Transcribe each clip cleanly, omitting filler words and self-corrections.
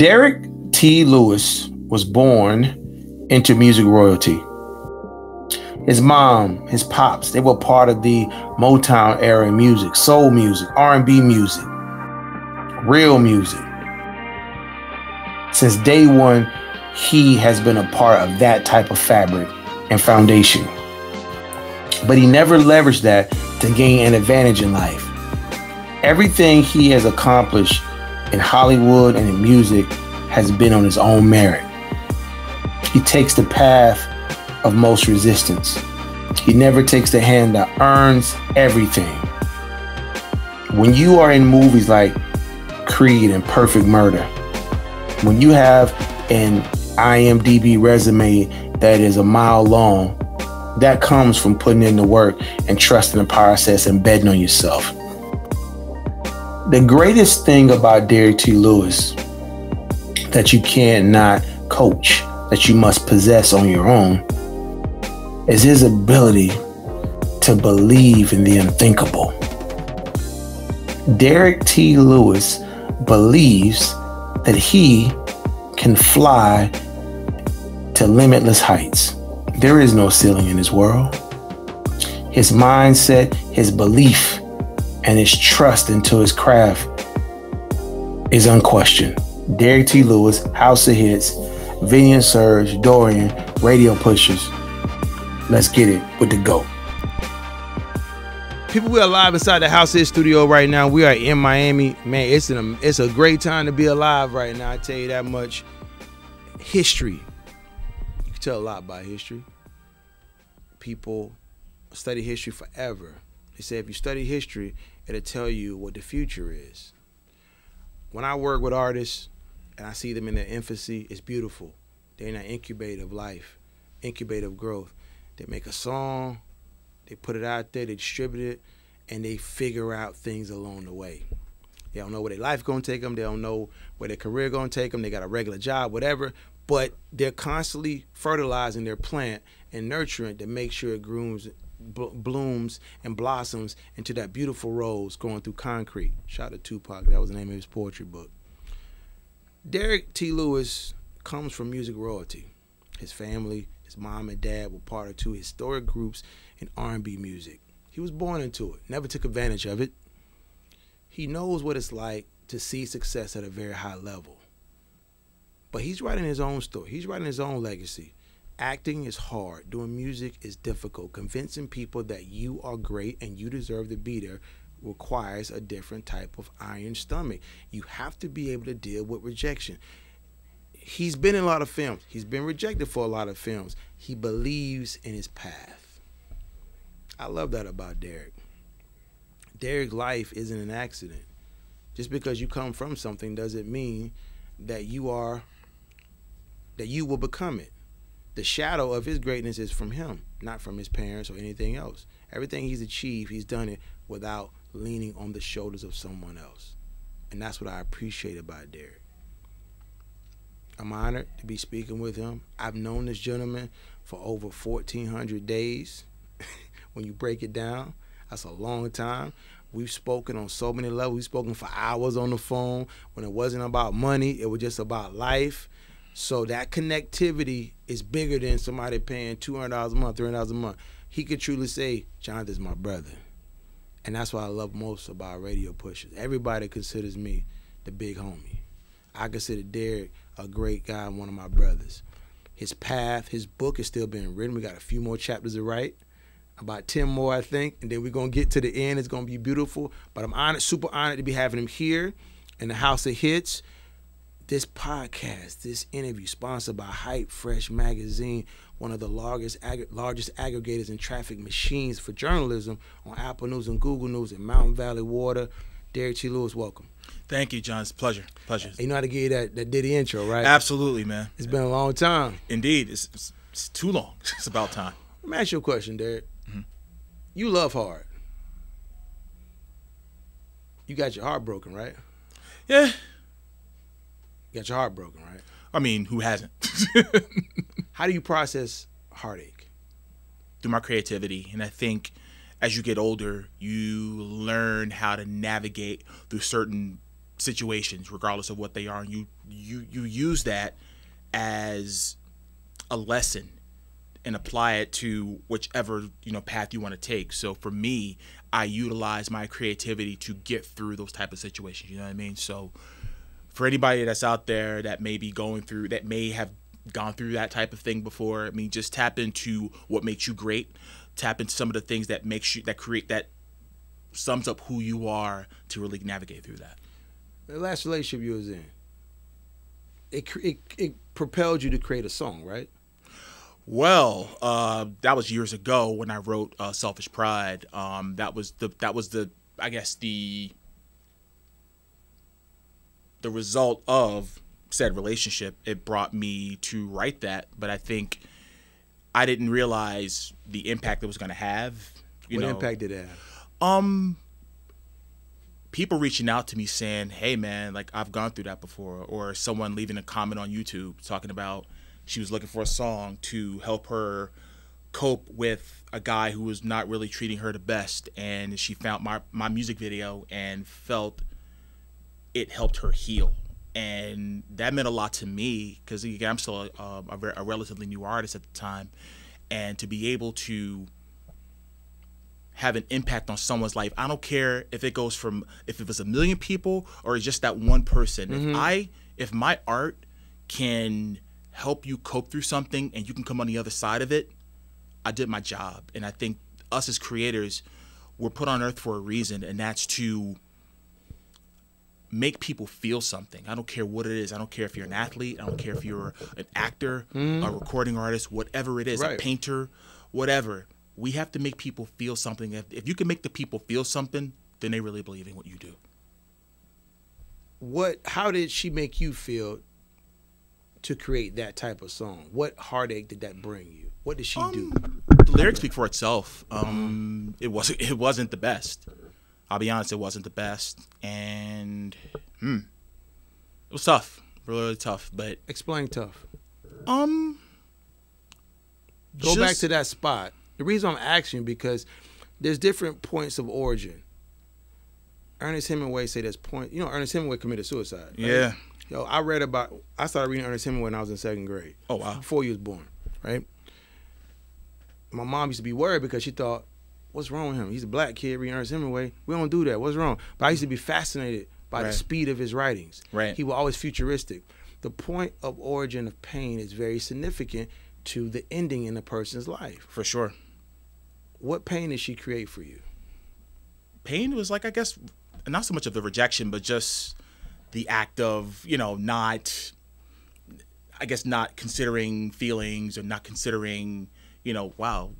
Derrick T. Lewis was born into music royalty. His mom, his pops, they were part of the Motown era in music, soul music, R&B music, real music. Since day one, he has been a part of that type of fabric and foundation. But he never leveraged that to gain an advantage in life. Everything he has accomplished in Hollywood and in music has been on his own merit. He takes the path of most resistance. He never takes the hand that earns everything. When you are in movies like Creed and Perfect Murder, when you have an IMDb resume that is a mile long, that comes from putting in the work and trusting the process and betting on yourself. The greatest thing about Derrick T. Lewis that you cannot coach, that you must possess on your own, is his ability to believe in the unthinkable. Derrick T. Lewis believes that he can fly to limitless heights. There is no ceiling in this world. His mindset, his belief, and his trust into his craft is unquestioned. Derrick T. Lewis, House of Hits, Vinny and Serge, Dorian, Radio Pushers. Let's get it with the GOAT. People, we are live inside the House of Hits studio right now. We are in Miami. Man, it's a great time to be alive right now. I tell you that much. History. You can tell a lot by history. People study history forever. They say if you study history, it'll tell you what the future is. When I work with artists and I see them in their infancy, it's beautiful. They're in an incubator of life, incubator of growth. They make a song, they put it out there, they distribute it, and they figure out things along the way. They don't know where their life going to take them. They don't know where their career going to take them. They got a regular job, whatever. But they're constantly fertilizing their plant and nurturing to make sure it blooms and blossoms into that beautiful rose going through concrete. Shout out to Tupac. That was the name of his poetry book. Derrick T. Lewis comes from music royalty. His family, his mom and dad were part of two historic groups in R&B music. He was born into it, never took advantage of it. He knows what it's like to see success at a very high level. But he's writing his own story. He's writing his own legacy. Acting is hard. Doing music is difficult. Convincing people that you are great and you deserve to be there requires a different type of iron stomach. You have to be able to deal with rejection. He's been in a lot of films. He's been rejected for a lot of films. He believes in his path. I love that about Derrick. Derrick's life isn't an accident. Just because you come from something doesn't mean that you will become it. The shadow of his greatness is from him, not from his parents or anything else. Everything he's achieved, he's done it without leaning on the shoulders of someone else. And that's what I appreciate about Derrick. I'm honored to be speaking with him. I've known this gentleman for over 1,400 days. When you break it down, that's a long time. We've spoken on so many levels. We've spoken for hours on the phone. When it wasn't about money, it was just about life. So that connectivity is bigger than somebody paying $200 a month, $300 a month. He could truly say, Jonathan's my brother. And that's what I love most about Radio Pushers. Everybody considers me the big homie. I consider Derrick a great guy and one of my brothers. His path, his book is still being written. We got a few more chapters to write. About 10 more, I think. And then we're going to get to the end. It's going to be beautiful. But I'm honored, super honored to be having him here in the House of Hits. This podcast, this interview, sponsored by Hype Fresh Magazine, one of the largest aggregators and traffic machines for journalism on Apple News and Google News and Mountain Valley Water. Derrick T. Lewis, welcome. Thank you, John. It's a pleasure. Pleasure. You know how to give you that Diddy intro, right? Absolutely, man. It's been a long time. Indeed. It's too long. It's about time. Let me ask you a question, Derrick. You love hard. You got your heart broken, right? Yeah. You got your heart broken, right? I mean, who hasn't? How do you process heartache? Through my creativity. And I think as you get older, you learn how to navigate through certain situations, regardless of what they are, and you use that as a lesson and apply it to whichever path you want to take. So for me, I utilize my creativity to get through those type of situations. You know what I mean? So for anybody that's out there that may be going through, that may have gone through that type of thing before, I mean, just tap into what makes you great. Tap into some of the things that sums up who you are to really navigate through that. The last relationship you was in, it propelled you to create a song, right? Well, that was years ago when I wrote "Selfish Pride." That was the I guess the result of said relationship. It brought me to write that, but I think I didn't realize the impact it was going to have. What impact did it have? People reaching out to me saying, "Hey man, like I've gone through that before," or someone leaving a comment on YouTube talking about she was looking for a song to help her cope with a guy who was not really treating her the best, and she found my music video and felt it helped her heal. And that meant a lot to me because, again, I'm still a relatively new artist at the time, and to be able to have an impact on someone's life, I don't care if it goes from, if it was 1 million people or just that one person. Mm-hmm. If my art can help you cope through something and you can come on the other side of it, I did my job. And I think us as creators, we're put on earth for a reason, and that's to make people feel something. I don't care what it is. I don't care if you're an athlete. I don't care if you're an actor, a recording artist, whatever it is, right, a painter, whatever. We have to make people feel something. If you can make the people feel something, then they really believe in what you do. How did she make you feel to create that type of song? What heartache did that bring you? What did she do? The lyrics speak for itself. It wasn't the best. I'll be honest, it wasn't the best, and it was tough, really tough. But explain tough. Go back to that spot. The reason I'm asking, because there's different points of origin. Ernest Hemingway say there's point. Ernest Hemingway committed suicide. Right? Yeah. I started reading Ernest Hemingway when I was in 2nd grade. Oh wow. Before he was born, right? My mom used to be worried because she thought, what's wrong with him? He's a black kid reading Ernest Hemingway. We don't do that. What's wrong? But I used to be fascinated by the speed of his writings. Right. He was always futuristic. The point of origin of pain is very significant to the ending in a person's life. For sure. What pain did she create for you? Pain was like, I guess, not so much of the rejection, but just the act of, not considering feelings, or not considering, wow,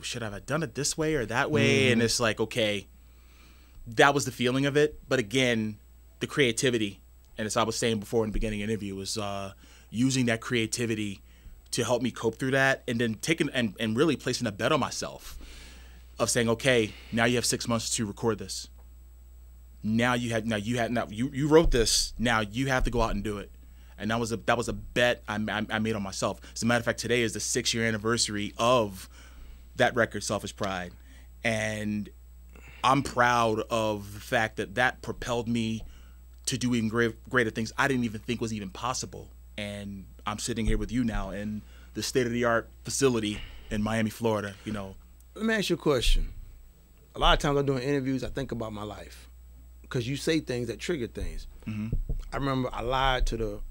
should I have done it this way or that way? Mm-hmm. And it's like, okay, that was the feeling of it. But again, the creativity, and as I was saying before in the beginning of the interview, was using that creativity to help me cope through that, and then taking and really placing a bet on myself of saying, okay, now you have 6 months to record this. You wrote this. Now you have to go out and do it. And that was a bet I made on myself. As a matter of fact, today is the 6-year anniversary of that record, Selfish Pride. And I'm proud of the fact that propelled me to do even greater things I didn't even think was even possible. And I'm sitting here with you now in the state-of-the-art facility in Miami, Florida, Let me ask you a question. A lot of times I'm doing interviews, I think about my life, because you say things that trigger things. Mm-hmm. I remember I lied to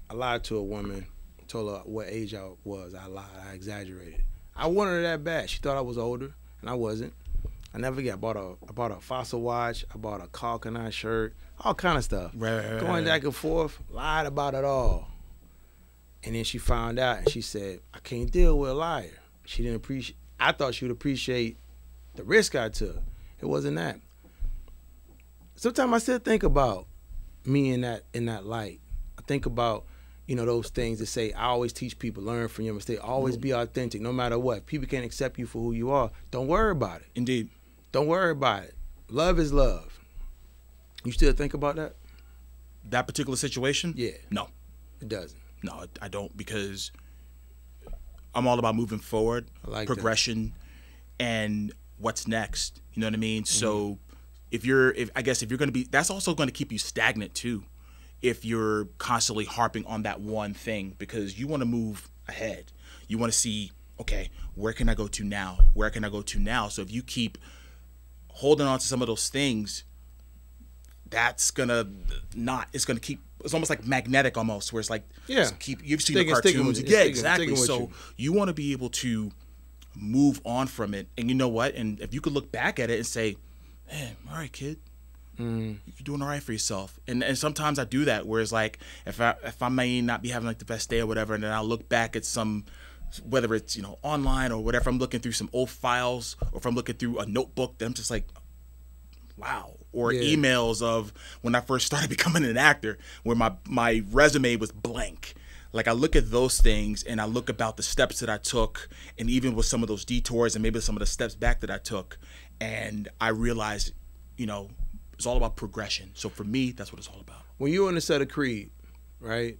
a woman, told her what age I was. I lied. I exaggerated. I wanted her that bad. She thought I was older, and I wasn't. I never forget. I bought a Fossil watch. I bought a Calkin Eye shirt. All kind of stuff. Right. Going back and forth. Lied about it all. And then she found out, and she said, I can't deal with a liar. She didn't appreciate. I thought she would appreciate the risk I took. It wasn't that. Sometimes I still think about me in that light. I think about, those things that say, I always teach people, learn from your mistakes. Always be authentic, no matter what. If people can't accept you for who you are, don't worry about it. Indeed. Don't worry about it. Love is love. You still think about that? That particular situation? Yeah. No. It doesn't. No, I don't, because I'm all about moving forward, I like progression, and what's next. You know what I mean? Mm-hmm. So I guess if you're going to be, that's also going to keep you stagnant too. If you're constantly harping on that one thing, because you want to move ahead. You want to see, okay, where can I go to now? Where can I go to now? So if you keep holding on to some of those things, that's gonna it's gonna keep, it's almost like magnetic almost, where it's like, you've seen the cartoons. Exactly. So you want to be able to move on from it. And you know what? And if you could look back at it and say, man, all right, kid, you're doing all right for yourself. And sometimes I do that, where it's like, if I may not be having like the best day or whatever, and then I'll look back at some, whether it's, you know, online or whatever, I'm looking through some old files, or if I'm looking through a notebook, then I'm just like, wow. Or emails of when I first started becoming an actor, where my resume was blank. Like, I look at those things and I look about the steps that I took, and even with some of those detours and maybe some of the steps back that I took, and I realized, you know, it's all about progression. So for me, that's what it's all about. When you were on the set of Creed, right?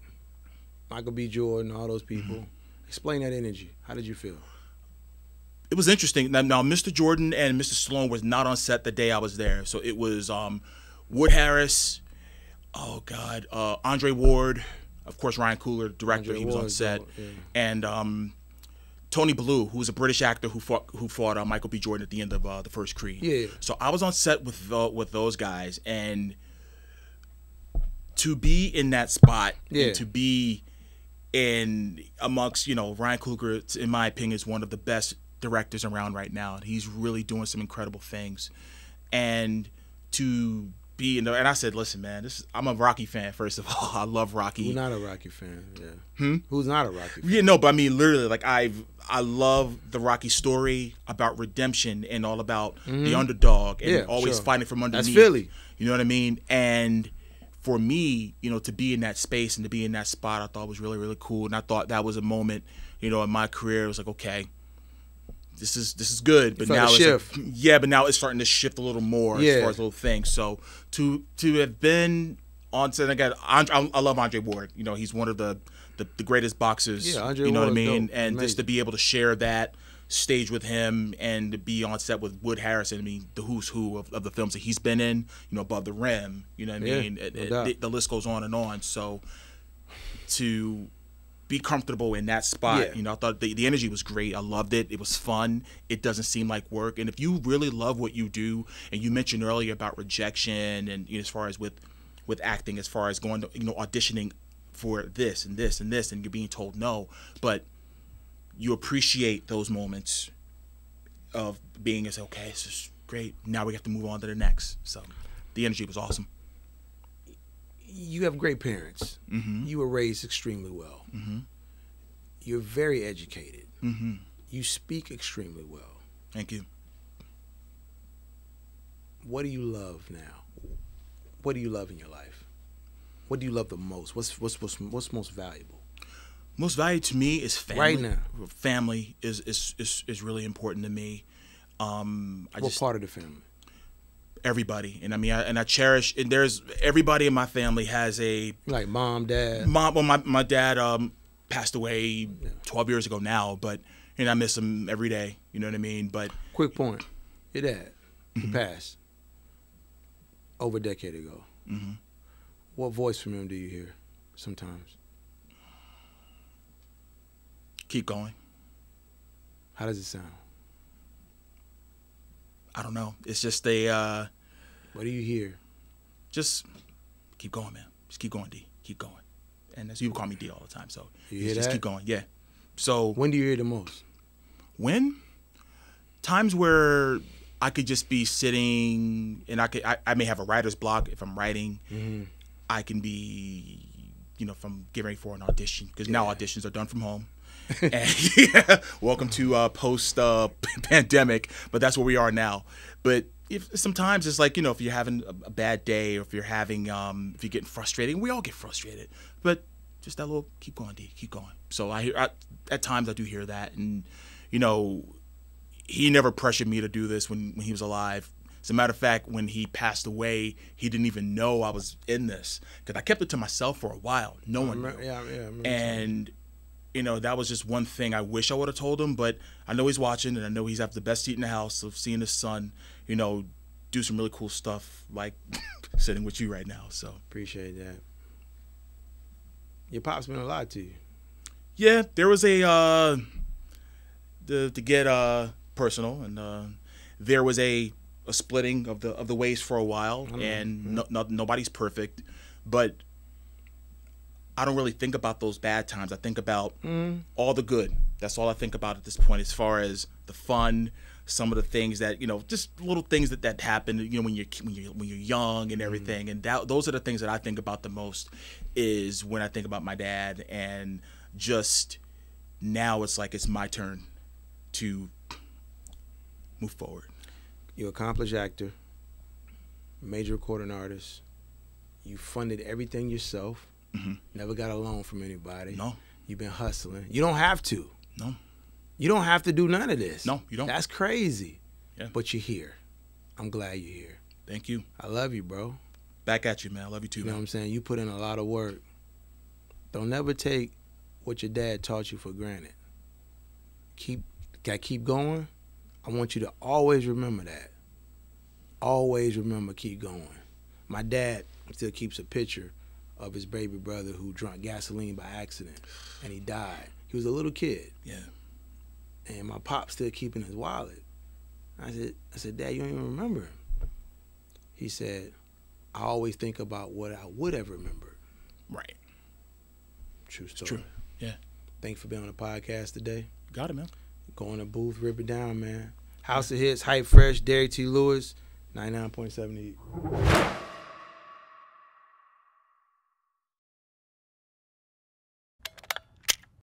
Michael B. Jordan, all those people. Explain that energy. How did you feel? It was interesting. Now, Mr. Jordan and Mr. Stallone was not on set the day I was there. So it was Wood Harris, Andre Ward, of course, Ryan Coogler, director, he was on set, and Tony Ballou, who was a British actor who fought Michael B. Jordan at the end of the first Creed. Yeah. So I was on set with those guys, and to be in that spot, and to be in amongst, you know, Ryan Coogler, in my opinion, is one of the best directors around right now, and he's really doing some incredible things. And to be in and I said, listen, man, I'm a Rocky fan, first of all. I love Rocky. Who's not a Rocky fan? Yeah. Who's not a Rocky fan? Yeah, no, but I mean, literally, like, I love the Rocky story about redemption and all about the underdog and always fighting from underneath. That's Philly. You know what I mean? And for me, you know, to be in that space and to be in that spot, I thought was really, really cool. And I thought that was a moment, you know, in my career. It was like, okay, this is good, but now it's like, but now it's starting to shift a little more as far as little things. So to have been on set again, I love Andre Ward. You know, he's one of the greatest boxers. Yeah, Andre you know Ward what I mean? dope. And Amazing. just to be able to share that stage with him and to be on set with Wood Harris, I mean, the who's who of the films that he's been in. You know, Above the Rim. You know what I mean? The list goes on and on. So to be comfortable in that spot. You know, I thought the energy was great. I loved it. It was fun. It doesn't seem like work. And if you really love what you do, and you mentioned earlier about rejection, and, you know, as far as with acting, as far as going to, you know, auditioning for this and this and this, and you're being told no, but you appreciate those moments of being as, okay, this is great. Now we have to move on to the next. So the energy was awesome. You have great parents. You were raised extremely well. You're very educated. You speak extremely well. Thank you. What do you love now? What do you love in your life? What do you love the most? What's most valuable? Most valuable to me is family. Right now, family is really important to me. What part of the family? Everybody. And I mean, I cherish, and there's everybody in my family has a, like mom, dad. Well, my dad passed away 12 years ago now, but, you know, I miss him every day. You know what I mean? But quick point, your dad, he passed over a decade ago. What voice from him do you hear sometimes? Keep going. How does it sound? I don't know. It's just a. What do you hear? Just keep going, man. Just keep going, D. Keep going. And as you call me D all the time, so you hear just that? keep going. Yeah. So when do you hear the most? When? Times where I could just be sitting, and I may have a writer's block if I'm writing. I can be, you know, if I'm getting ready for an audition, because now auditions are done from home. And welcome to post pandemic, but that's where we are now. But if sometimes it's like, you know, if you're having a bad day, or if you're having if you're getting frustrated, we all get frustrated, but just that little keep going, D, keep going. So I hear, at times I do hear that. And, you know, he never pressured me to do this when he was alive. As a matter of fact, when he passed away, he didn't even know I was in this, because I kept it to myself for a while. No one knew. I remember. And you know, that was just one thing I wish I would have told him, but I know he's watching, and I know he's have the best seat in the house of seeing his son, you know, do some really cool stuff, like sitting with you right now. So Appreciate that. Your pops meant a lot to you. yeah, there was a to get personal, and there was a splitting of the ways for a while, and nobody's perfect, but I don't really think about those bad times. I think about all the good. That's all I think about at this point, as far as the fun, some of the things that, you know, just little things that happen, you know, when you're young and everything. And those are the things that I think about the most, is when I think about my dad. And just now it's like it's my turn to move forward. You're an accomplished actor, major recording artist. You funded everything yourself. Never got a loan from anybody. No. You've been hustling. You don't have to. No. You don't have to do none of this. No, you don't. That's crazy. Yeah. But you're here. I'm glad you're here. Thank you. I love you, bro. Back at you, man. I love you too, You know man. what I'm saying? You put in a lot of work. Don't never take what your dad taught you for granted. Gotta keep going. I want you to always remember that. Always remember, keep going. My dad still keeps a picture of his baby brother who drank gasoline by accident, and he died. He was a little kid. Yeah. And my pop still keeping his wallet. I said, Dad, you don't even remember him. He said, I always think about what I would have remembered. Right. True story. True. Yeah. Thanks for being on the podcast today. Got it, man. Go in the booth, rip it down, man. House of Hits, Hype Fresh, Derrick T. Lewis, 99.7 The Heat.